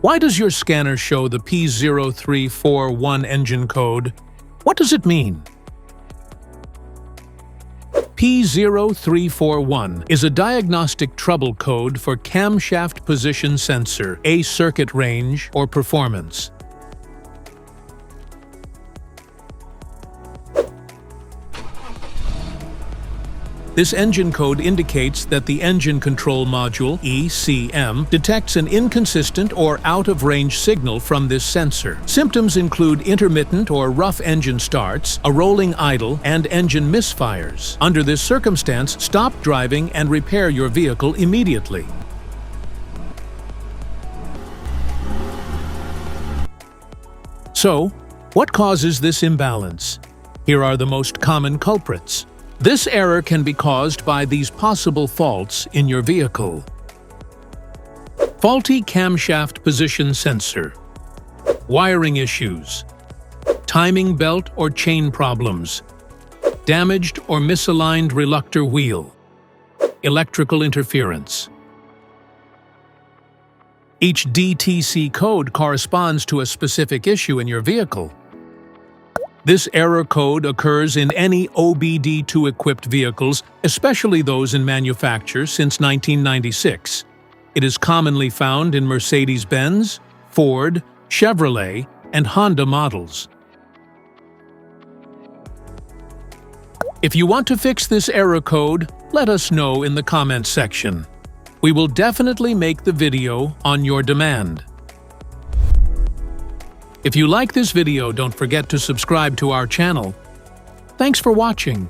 Why does your scanner show the P0341 engine code? What does it mean? P0341 is a diagnostic trouble code for camshaft position sensor, a circuit range, or performance. This engine code indicates that the engine control module, ECM, detects an inconsistent or out-of-range signal from this sensor. Symptoms include intermittent or rough engine starts, a rolling idle, and engine misfires. Under this circumstance, stop driving and repair your vehicle immediately. So, what causes this imbalance? Here are the most common culprits. This error can be caused by these possible faults in your vehicle. Faulty camshaft position sensor, wiring issues, timing belt or chain problems, damaged or misaligned reluctor wheel, electrical interference. Each DTC code corresponds to a specific issue in your vehicle. This error code occurs in any OBD2-equipped vehicles, especially those in manufacture since 1996. It is commonly found in Mercedes-Benz, Ford, Chevrolet, and Honda models. If you want to fix this error code, let us know in the comments section. We will definitely make the video on your demand. If you like this video, don't forget to subscribe to our channel. Thanks for watching.